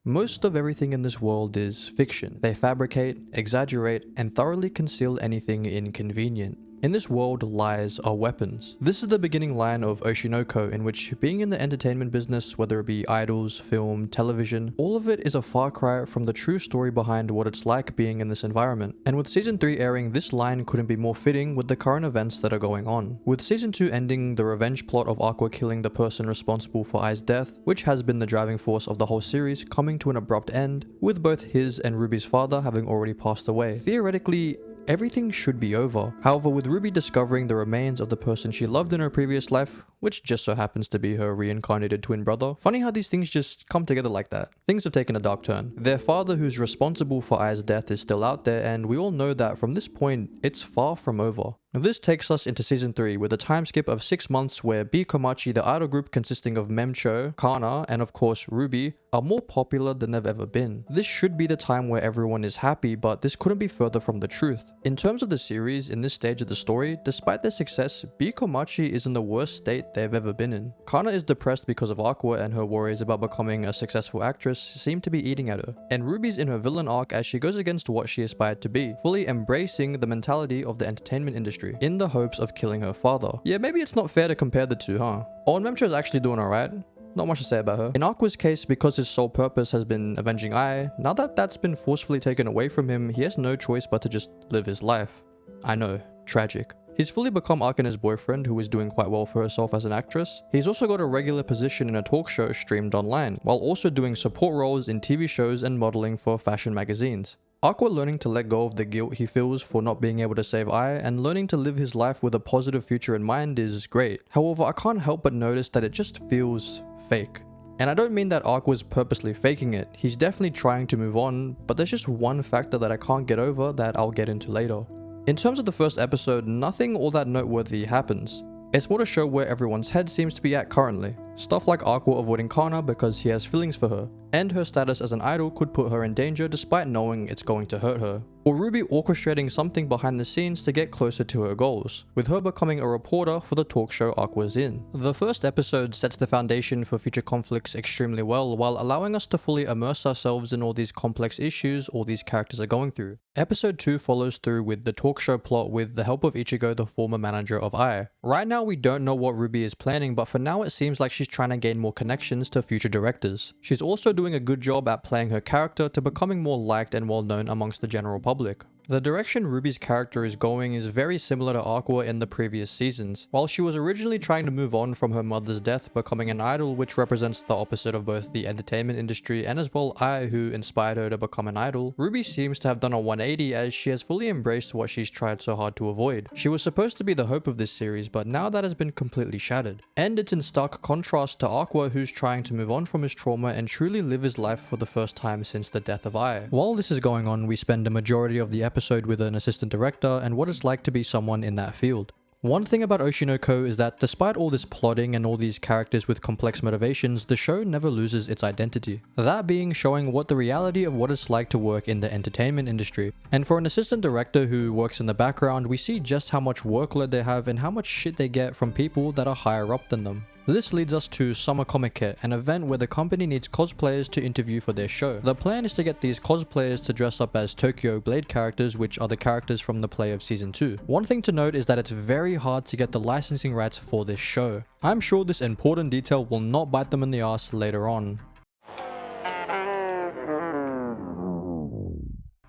Most of everything in this world is fiction. They fabricate, exaggerate, and thoroughly conceal anything inconvenient. In this world, lies are weapons. This is the beginning line of Oshi, in which being in the entertainment business, whether it be idols, film, television, all of it is a far cry from the true story behind what it's like being in this environment. And with season 3 airing, this line couldn't be more fitting with the current events that are going on. With season 2 ending, the revenge plot of Aqua killing the person responsible for Ai's death, which has been the driving force of the whole series, coming to an abrupt end, with both his and Ruby's father having already passed away. Theoretically, everything should be over. However, with Ruby discovering the remains of the person she loved in her previous life, which just so happens to be her reincarnated twin brother, funny how these things just come together like that. Things have taken a dark turn. Their father, who's responsible for Ai's death, is still out there, and we all know that from this point, it's far from over. This takes us into season 3 with a time skip of 6 months where B Komachi, the idol group consisting of Memcho, Kana, and of course Ruby, are more popular than they've ever been. This should be the time where everyone is happy, but this couldn't be further from the truth. In terms of the series, in this stage of the story, despite their success, B Komachi is in the worst state they've ever been in. Kana is depressed because of Aqua, and her worries about becoming a successful actress seem to be eating at her. And Ruby's in her villain arc as she goes against what she aspired to be, fully embracing the mentality of the entertainment industry, in the hopes of killing her father. Yeah, maybe it's not fair to compare the two, huh? Oh, and Memcho is actually doing alright. Not much to say about her. In Aqua's case, because his sole purpose has been avenging Ai, now that that's been forcefully taken away from him, he has no choice but to just live his life. I know, tragic. He's fully become Akina's boyfriend, who is doing quite well for herself as an actress. He's also got a regular position in a talk show streamed online, while also doing support roles in TV shows and modeling for fashion magazines. Aqua learning to let go of the guilt he feels for not being able to save Ai and learning to live his life with a positive future in mind is great. However, I can't help but notice that it just feels fake. And I don't mean that Aqua's purposely faking it. He's definitely trying to move on, but there's just one factor that I can't get over that I'll get into later. In terms of the first episode, nothing all that noteworthy happens. It's more to show where everyone's head seems to be at currently. Stuff like Aqua avoiding Kana because he has feelings for her, and her status as an idol could put her in danger despite knowing it's going to hurt her. Or Ruby orchestrating something behind the scenes to get closer to her goals, with her becoming a reporter for the talk show Aqua's in. The first episode sets the foundation for future conflicts extremely well, while allowing us to fully immerse ourselves in all these complex issues all these characters are going through. Episode 2 follows through with the talk show plot with the help of Ichigo, the former manager of Ai. Right now we don't know what Ruby is planning, but for now it seems like she's trying to gain more connections to future directors. She's also doing a good job at playing her character to becoming more liked and well known amongst the general public. The direction Ruby's character is going is very similar to Aqua in the previous seasons. While she was originally trying to move on from her mother's death, becoming an idol, which represents the opposite of both the entertainment industry and as well Ai, who inspired her to become an idol, Ruby seems to have done a 180 as she has fully embraced what she's tried so hard to avoid. She was supposed to be the hope of this series, but now that has been completely shattered. And it's in stark contrast to Aqua, who's trying to move on from his trauma and truly live his life for the first time since the death of Ai. While this is going on, we spend a majority of the episode with an assistant director and what it's like to be someone in that field. One thing about Oshi is that despite all this plotting and all these characters with complex motivations, the show never loses its identity. That being showing what the reality of what it's like to work in the entertainment industry. And for an assistant director who works in the background, we see just how much workload they have and how much shit they get from people that are higher up than them. This leads us to Summer Comic-Con, an event where the company needs cosplayers to interview for their show. The plan is to get these cosplayers to dress up as Tokyo Blade characters, which are the characters from the play of season 2. One thing to note is that it's very hard to get the licensing rights for this show. I'm sure this important detail will not bite them in the ass later on.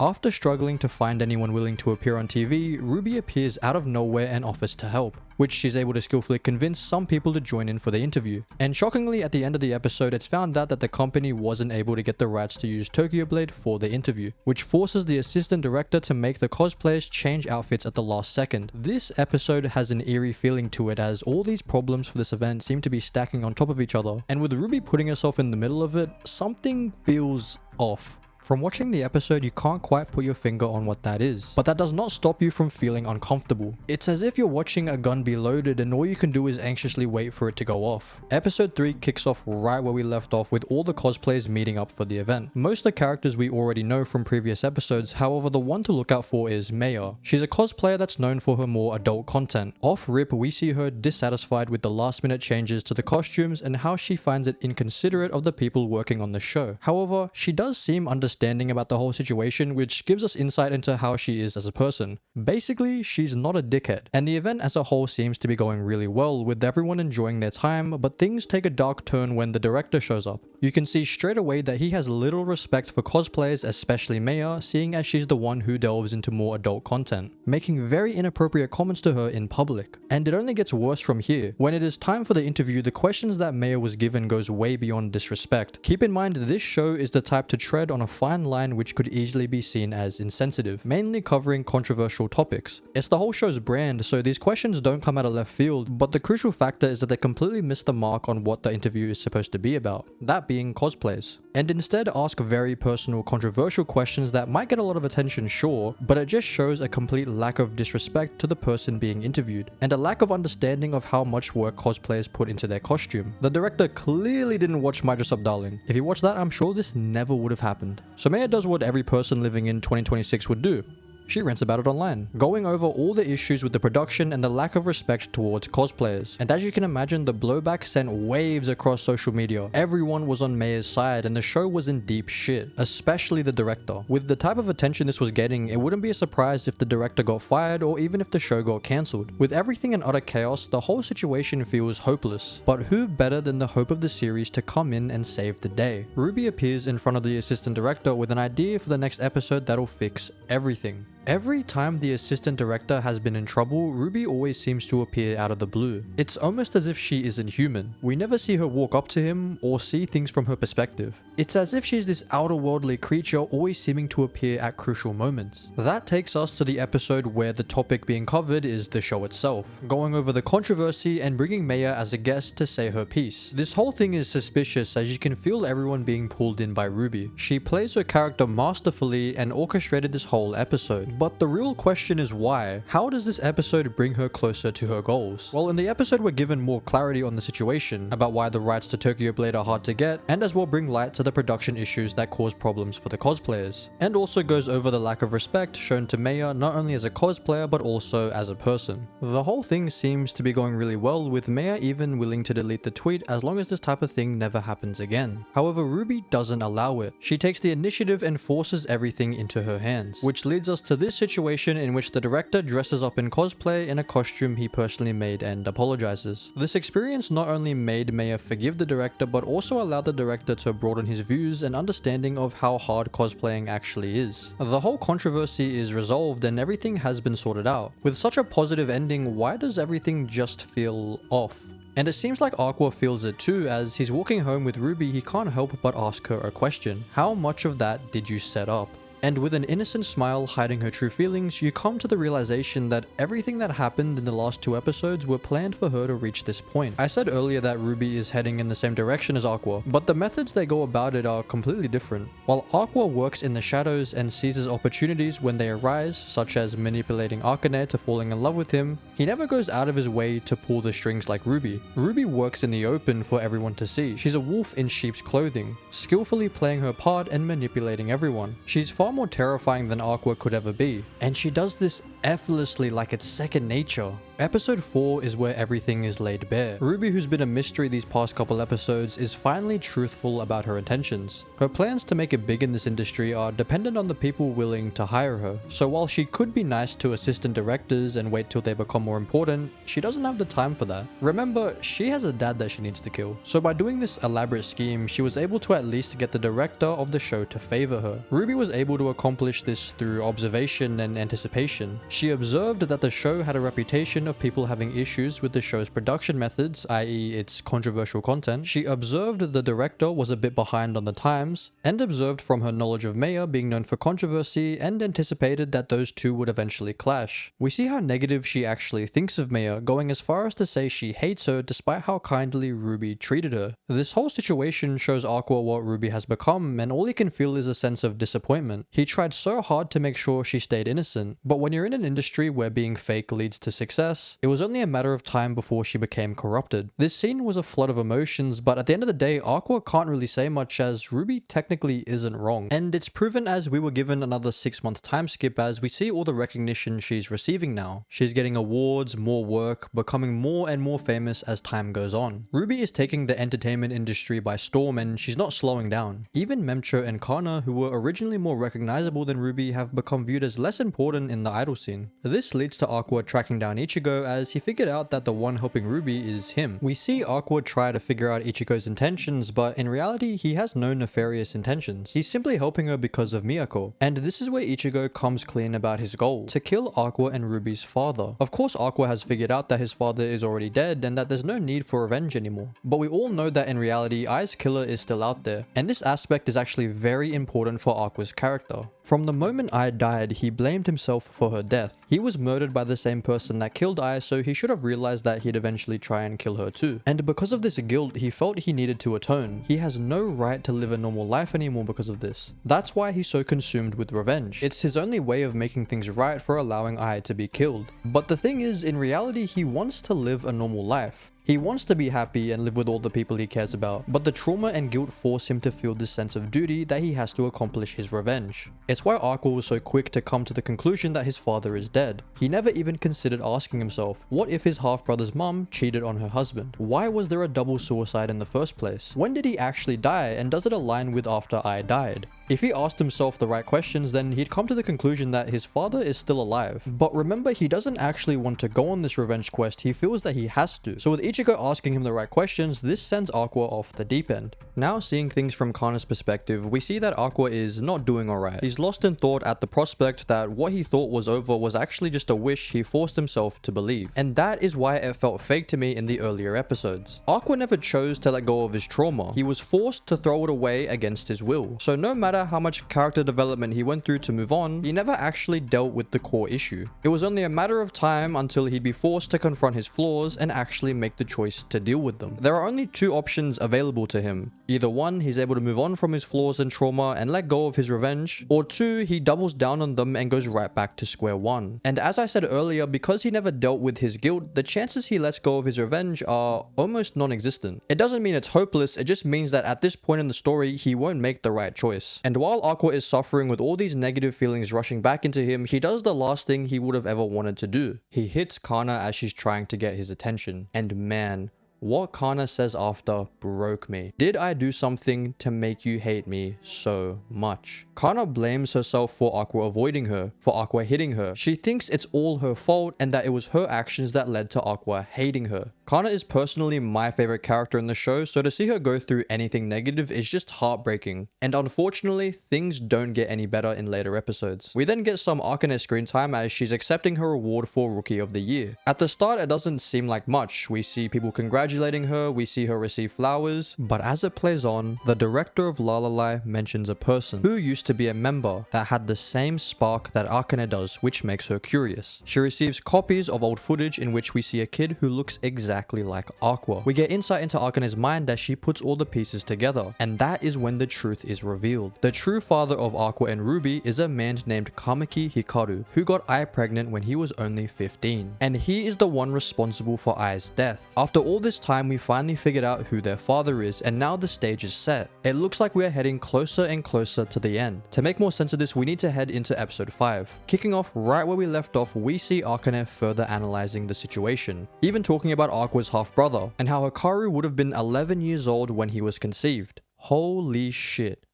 After struggling to find anyone willing to appear on TV, Ruby appears out of nowhere and offers to help, which she's able to skillfully convince some people to join in for the interview. And shockingly, at the end of the episode, it's found out that the company wasn't able to get the rights to use Tokyo Blade for the interview, which forces the assistant director to make the cosplayers change outfits at the last second. This episode has an eerie feeling to it as all these problems for this event seem to be stacking on top of each other, and with Ruby putting herself in the middle of it, something feels off. From watching the episode, you can't quite put your finger on what that is, but that does not stop you from feeling uncomfortable. It's as if you're watching a gun be loaded and all you can do is anxiously wait for it to go off. Episode 3 kicks off right where we left off with all the cosplayers meeting up for the event. Most of the characters we already know from previous episodes, however the one to look out for is Maya. She's a cosplayer that's known for her more adult content. Off rip, we see her dissatisfied with the last minute changes to the costumes and how she finds it inconsiderate of the people working on the show. However, she does seem understanding about the whole situation, which gives us insight into how she is as a person. Basically, she's not a dickhead, and the event as a whole seems to be going really well with everyone enjoying their time, but things take a dark turn when the director shows up. You can see straight away that he has little respect for cosplayers, especially Maya, seeing as she's the one who delves into more adult content, making very inappropriate comments to her in public. And it only gets worse from here. When it is time for the interview, the questions that Maya was given goes way beyond disrespect. Keep in mind, this show is the type to tread on a fine line which could easily be seen as insensitive, mainly covering controversial topics. It's the whole show's brand, so these questions don't come out of left field, but the crucial factor is that they completely miss the mark on what the interview is supposed to be about, that being cosplays. And instead ask very personal, controversial questions that might get a lot of attention, sure, but it just shows a complete lack of disrespect to the person being interviewed, and a lack of understanding of how much work cosplayers put into their costume. The director clearly didn't watch My Dress Up Darling. If he watched that, I'm sure this never would have happened. So Maya does what every person living in 2026 would do. She rants about it online, going over all the issues with the production and the lack of respect towards cosplayers. And as you can imagine, the blowback sent waves across social media. Everyone was on Maya's side and the show was in deep shit, especially the director. With the type of attention this was getting, it wouldn't be a surprise if the director got fired or even if the show got cancelled. With everything in utter chaos, the whole situation feels hopeless. But who better than the hope of the series to come in and save the day? Ruby appears in front of the assistant director with an idea for the next episode that'll fix everything. Every time the assistant director has been in trouble, Ruby always seems to appear out of the blue. It's almost as if she isn't human. We never see her walk up to him or see things from her perspective. It's as if she's this outer-worldly creature always seeming to appear at crucial moments. That takes us to the episode where the topic being covered is the show itself, going over the controversy and bringing Maya as a guest to say her piece. This whole thing is suspicious as you can feel everyone being pulled in by Ruby. She plays her character masterfully and orchestrated this whole episode. But the real question is why? How does this episode bring her closer to her goals? Well, in the episode we're given more clarity on the situation, about why the rights to Tokyo Blade are hard to get, and as well bring light to the production issues that cause problems for the cosplayers. And also goes over the lack of respect shown to Maya not only as a cosplayer but also as a person. The whole thing seems to be going really well, with Maya even willing to delete the tweet as long as this type of thing never happens again. However, Ruby doesn't allow it. She takes the initiative and forces everything into her hands, which leads us to this situation in which the director dresses up in cosplay in a costume he personally made and apologizes. This experience not only made Maya forgive the director but also allowed the director to broaden his views and understanding of how hard cosplaying actually is. The whole controversy is resolved and everything has been sorted out. With such a positive ending, why does everything just feel off? And it seems like Aqua feels it too, as he's walking home with Ruby, he can't help but ask her a question. How much of that did you set up? And with an innocent smile hiding her true feelings, you come to the realization that everything that happened in the last 2 episodes were planned for her to reach this point. I said earlier that Ruby is heading in the same direction as Aqua, but the methods they go about it are completely different. While Aqua works in the shadows and seizes opportunities when they arise, such as manipulating Akane to falling in love with him, he never goes out of his way to pull the strings like Ruby. Ruby works in the open for everyone to see. She's a wolf in sheep's clothing, skillfully playing her part and manipulating everyone. She's far more terrifying than Aqua could ever be, and she does this effortlessly like it's second nature. Episode 4 is where everything is laid bare. Ruby, who's been a mystery these past couple episodes, is finally truthful about her intentions. Her plans to make it big in this industry are dependent on the people willing to hire her, so while she could be nice to assistant directors and wait till they become more important, she doesn't have the time for that. Remember, she has a dad that she needs to kill, so by doing this elaborate scheme, she was able to at least get the director of the show to favor her. Ruby was able to accomplish this through observation and anticipation. She observed that the show had a reputation of people having issues with the show's production methods, i.e. its controversial content. She observed the director was a bit behind on the times, and observed from her knowledge of Maya being known for controversy, and anticipated that those two would eventually clash. We see how negative she actually thinks of Maya, going as far as to say she hates her despite how kindly Ruby treated her. This whole situation shows Aqua what Ruby has become, and all he can feel is a sense of disappointment. He tried so hard to make sure she stayed innocent, but when you're in an industry where being fake leads to success, it was only a matter of time before she became corrupted. This scene was a flood of emotions, but at the end of the day, Aqua can't really say much as Ruby technically isn't wrong. And it's proven as we were given another 6-month time skip as we see all the recognition she's receiving now. She's getting awards, more work, becoming more and more famous as time goes on. Ruby is taking the entertainment industry by storm and she's not slowing down. Even Memcho and Kana, who were originally more recognizable than Ruby, have become viewed as less important in the idol scene. This leads to Aqua tracking down Ichigo as he figured out that the one helping Ruby is him. We see Aqua try to figure out Ichigo's intentions, but in reality he has no nefarious intentions. He's simply helping her because of Miyako. And this is where Ichigo comes clean about his goal: to kill Aqua and Ruby's father. Of course Aqua has figured out that his father is already dead and that there's no need for revenge anymore. But we all know that in reality Ai's killer is still out there, and this aspect is actually very important for Aqua's character. From the moment Ai died, he blamed himself for her death. He was murdered by the same person that killed Ai, so he should have realized that he'd eventually try and kill her too. And because of this guilt, he felt he needed to atone. He has no right to live a normal life anymore because of this. That's why he's so consumed with revenge. It's his only way of making things right for allowing Ai to be killed. But the thing is, in reality, he wants to live a normal life. He wants to be happy and live with all the people he cares about, but the trauma and guilt force him to feel this sense of duty that he has to accomplish his revenge. It's why Aqua was so quick to come to the conclusion that his father is dead. He never even considered asking himself, what if his half-brother's mum cheated on her husband? Why was there a double suicide in the first place? When did he actually die, and does it align with after I died? If he asked himself the right questions, then he'd come to the conclusion that his father is still alive. But remember, he doesn't actually want to go on this revenge quest, he feels that he has to. So with Ichigo asking him the right questions, this sends Aqua off the deep end. Now seeing things from Kana's perspective, we see that Aqua is not doing alright. He's lost in thought at the prospect that what he thought was over was actually just a wish he forced himself to believe. And that is why it felt fake to me in the earlier episodes. Aqua never chose to let go of his trauma. He was forced to throw it away against his will. So no matter how much character development he went through to move on, he never actually dealt with the core issue. It was only a matter of time until he'd be forced to confront his flaws and actually make the choice to deal with them. There are only two options available to him. Either one, he's able to move on from his flaws and trauma and let go of his revenge, or two, he doubles down on them and goes right back to square one. And as I said earlier, because he never dealt with his guilt, the chances he lets go of his revenge are almost non-existent. It doesn't mean it's hopeless, it just means that at this point in the story, he won't make the right choice. And while Aqua is suffering with all these negative feelings rushing back into him, he does the last thing he would have ever wanted to do. He hits Kana as she's trying to get his attention. And man, what Kana says after broke me. Did I do something to make you hate me so much? Kana blames herself for Aqua avoiding her, for Aqua hitting her. She thinks it's all her fault and that it was her actions that led to Aqua hating her. Kana is personally my favorite character in the show, so to see her go through anything negative is just heartbreaking. And unfortunately, things don't get any better in later episodes. We then get some Akane screen time as she's accepting her award for Rookie of the Year. At the start, it doesn't seem like much. We see people congratulating her, we see her receive flowers, but as it plays on, the director of Lalala mentions a person who used to be a member that had the same spark that Akane does, which makes her curious. She receives copies of old footage in which we see a kid who looks exactly like Aqua. We get insight into Akane's mind as she puts all the pieces together, and that is when the truth is revealed. The true father of Aqua and Ruby is a man named Kamiki Hikaru, who got Ai pregnant when he was only 15. And he is the one responsible for Ai's death. After all this time, we finally figured out who their father is, and now the stage is set. It looks like we are heading closer and closer to the end. To make more sense of this, we need to head into episode 5. Kicking off right where we left off, we see Akane further analyzing the situation, even talking about Aqua's half-brother, and how Hikaru would have been 11 years old when he was conceived. Holy shit.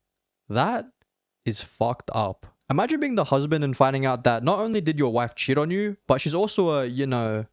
That is fucked up. Imagine being the husband and finding out that not only did your wife cheat on you, but she's also a, you know...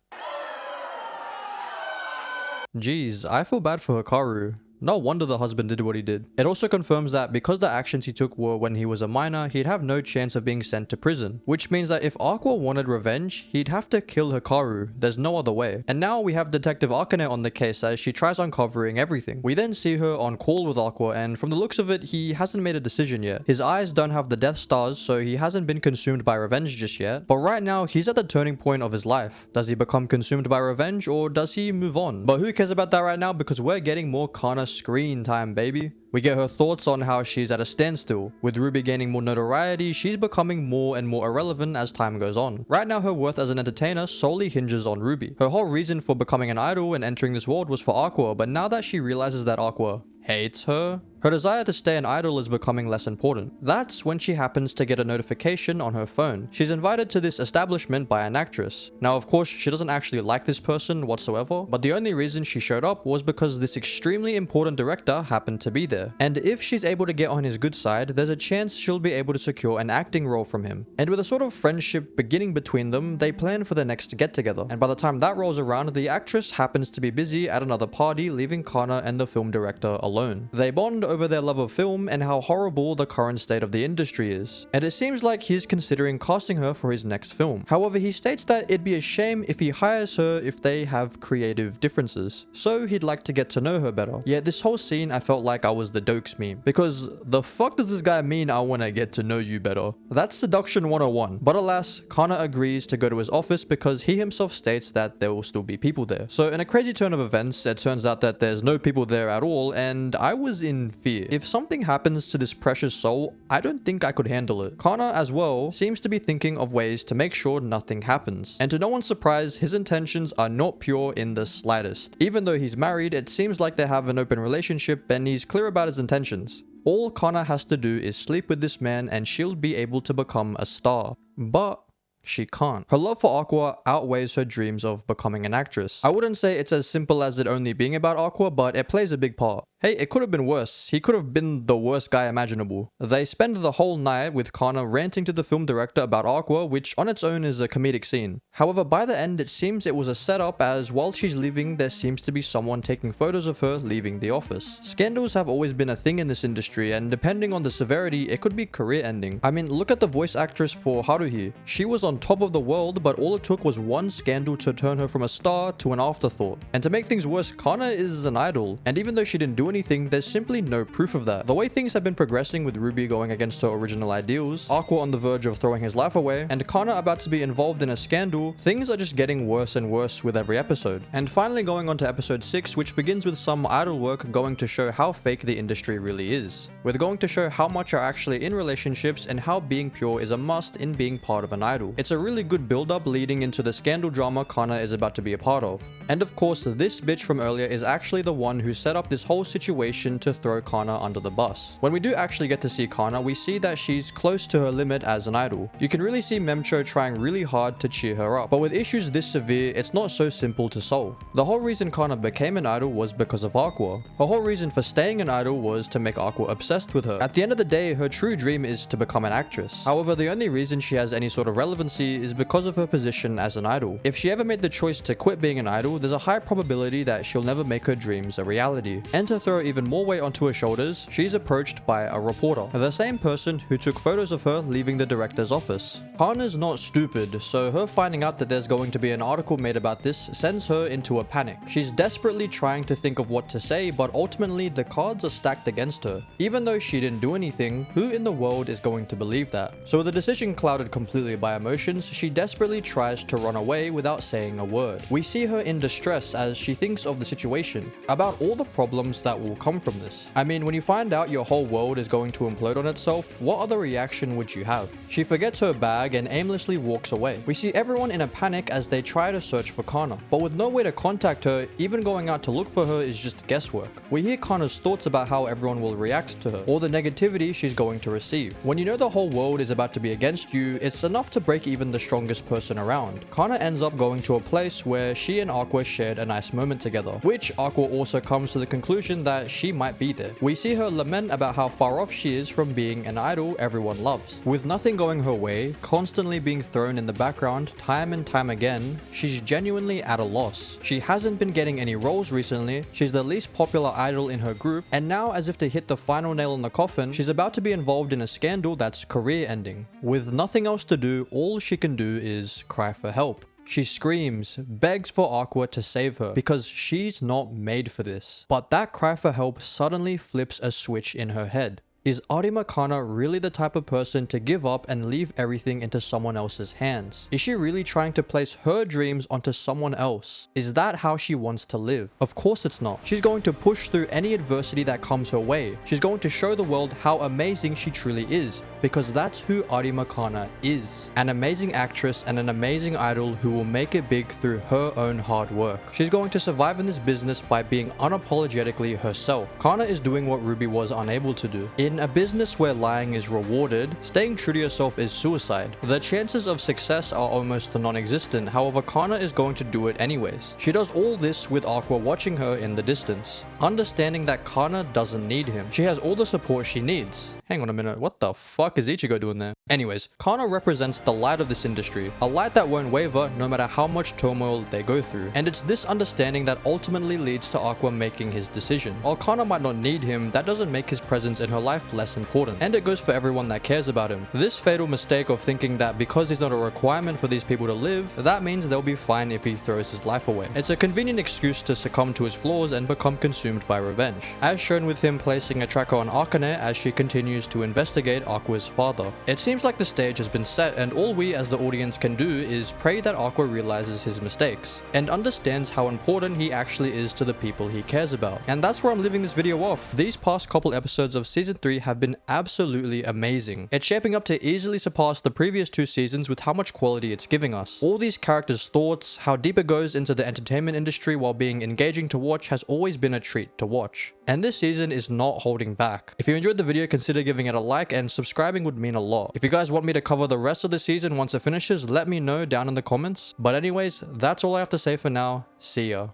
Jeez, I feel bad for Hikaru. No wonder the husband did what he did. It also confirms that because the actions he took were when he was a minor, he'd have no chance of being sent to prison, which means that if Aqua wanted revenge, he'd have to kill Hikaru. There's no other way. And now we have Detective Akane on the case as she tries uncovering everything. We then see her on call with Aqua, and from the looks of it, he hasn't made a decision yet. His eyes don't have the Death Stars, so he hasn't been consumed by revenge just yet. But right now, he's at the turning point of his life. Does he become consumed by revenge, or does he move on? But who cares about that right now, because we're getting more Kana screen time, baby. We get her thoughts on how she's at a standstill. With Ruby gaining more notoriety, she's becoming more and more irrelevant as time goes on. Right now, her worth as an entertainer solely hinges on Ruby. Her whole reason for becoming an idol and entering this world was for Aqua, but now that she realizes that Aqua hates her desire to stay an idol is becoming less important. That's when she happens to get a notification on her phone. She's invited to this establishment by an actress. Now, of course, she doesn't actually like this person whatsoever, but the only reason she showed up was because this extremely important director happened to be there. And if she's able to get on his good side, there's a chance she'll be able to secure an acting role from him. And with a sort of friendship beginning between them, they plan for their next get-together. And by the time that rolls around, the actress happens to be busy at another party, leaving Kana and the film director alone. They bond over their love of film and how horrible the current state of the industry is. And it seems like he's considering casting her for his next film. However, he states that it'd be a shame if he hires her if they have creative differences. So he'd like to get to know her better. Yet this whole scene, I felt like I was the Dokes meme. Because the fuck does this guy mean I want to get to know you better? That's seduction 101. But alas, Kana agrees to go to his office because he himself states that there will still be people there. So in a crazy turn of events, it turns out that there's no people there at all, and I was in fear. If something happens to this precious soul, I don't think I could handle it. Kana, as well, seems to be thinking of ways to make sure nothing happens. And to no one's surprise, his intentions are not pure in the slightest. Even though he's married, it seems like they have an open relationship and he's clear about his intentions. All Kana has to do is sleep with this man and she'll be able to become a star. But she can't. Her love for Aqua outweighs her dreams of becoming an actress. I wouldn't say it's as simple as it only being about Aqua, but it plays a big part. Hey, it could have been worse. He could have been the worst guy imaginable. They spend the whole night with Kana ranting to the film director about Aqua, which on its own is a comedic scene. However, by the end, it seems it was a setup, as while she's leaving, there seems to be someone taking photos of her leaving the office. Scandals have always been a thing in this industry, and depending on the severity, it could be career-ending. I mean, look at the voice actress for Haruhi. She was on top of the world, but all it took was one scandal to turn her from a star to an afterthought. And to make things worse, Kana is an idol, and even though she didn't do anything, there's simply no proof of that. The way things have been progressing with Ruby going against her original ideals, Aqua on the verge of throwing his life away, and Kana about to be involved in a scandal, things are just getting worse and worse with every episode. And finally going on to episode 6, which begins with some idol work going to show how fake the industry really is. We're going to show how much are actually in relationships and how being pure is a must in being part of an idol. It's a really good build-up leading into the scandal drama Kana is about to be a part of. And of course, this bitch from earlier is actually the one who set up this whole situation to throw Kana under the bus. When we do actually get to see Kana, we see that she's close to her limit as an idol. You can really see Memcho trying really hard to cheer her up, but with issues this severe, it's not so simple to solve. The whole reason Kana became an idol was because of Aqua. Her whole reason for staying an idol was to make Aqua obsessed with her. At the end of the day, her true dream is to become an actress. However, the only reason she has any sort of relevancy is because of her position as an idol. If she ever made the choice to quit being an idol, there's a high probability that she'll never make her dreams a reality. And to throw even more weight onto her shoulders, she's approached by a reporter, the same person who took photos of her leaving the director's office. Kana's not stupid, so her finding out that there's going to be an article made about this sends her into a panic. She's desperately trying to think of what to say, but ultimately the cards are stacked against her. Even though she didn't do anything, who in the world is going to believe that? So with the decision clouded completely by emotions, she desperately tries to run away without saying a word. We see her in distress as she thinks of the situation, about all the problems that will come from this. I mean, when you find out your whole world is going to implode on itself, what other reaction would you have? She forgets her bag and aimlessly walks away. We see everyone in a panic as they try to search for Kana, but with no way to contact her, even going out to look for her is just guesswork. We hear Kana's thoughts about how everyone will react to her, or the negativity she's going to receive. When you know the whole world is about to be against you, it's enough to break even the strongest person around. Kana ends up going to a place where she and Aqua shared a nice moment together, which Aqua also comes to the conclusion realization that she might be there. We see her lament about how far off she is from being an idol everyone loves. With nothing going her way, constantly being thrown in the background time and time again, she's genuinely at a loss. She hasn't been getting any roles recently, she's the least popular idol in her group, and now, as if to hit the final nail in the coffin, she's about to be involved in a scandal that's career ending. With nothing else to do, all she can do is cry for help. She screams, begs for Aqua to save her because she's not made for this. But that cry for help suddenly flips a switch in her head. Is Kana really the type of person to give up and leave everything into someone else's hands? Is she really trying to place her dreams onto someone else? Is that how she wants to live? Of course it's not. She's going to push through any adversity that comes her way. She's going to show the world how amazing she truly is, because that's who Kana is. An amazing actress and an amazing idol who will make it big through her own hard work. She's going to survive in this business by being unapologetically herself. Kana is doing what Ruby was unable to do. In a business where lying is rewarded, staying true to yourself is suicide. The chances of success are almost non-existent, however Kana is going to do it anyways. She does all this with Aqua watching her in the distance, understanding that Kana doesn't need him. She has all the support she needs. Hang on a minute, what the fuck is Ichigo doing there? Anyways, Kana represents the light of this industry, a light that won't waver no matter how much turmoil they go through. And it's this understanding that ultimately leads to Aqua making his decision. While Kana might not need him, that doesn't make his presence in her life less important. And it goes for everyone that cares about him. This fatal mistake of thinking that because he's not a requirement for these people to live, that means they'll be fine if he throws his life away. It's a convenient excuse to succumb to his flaws and become consumed by revenge. As shown with him placing a tracker on Akane as she continues to investigate Aqua's father. It seems like the stage has been set and all we as the audience can do is pray that Aqua realizes his mistakes and understands how important he actually is to the people he cares about. And that's where I'm leaving this video off. These past couple episodes of season 3 have been absolutely amazing. It's shaping up to easily surpass the previous 2 seasons with how much quality it's giving us. All these characters' thoughts, how deep it goes into the entertainment industry while being engaging to watch has always been a treat to watch. And this season is not holding back. If you enjoyed the video, consider giving it a like and subscribing would mean a lot. If you guys want me to cover the rest of the season once it finishes, let me know down in the comments. But anyways, that's all I have to say for now. See ya.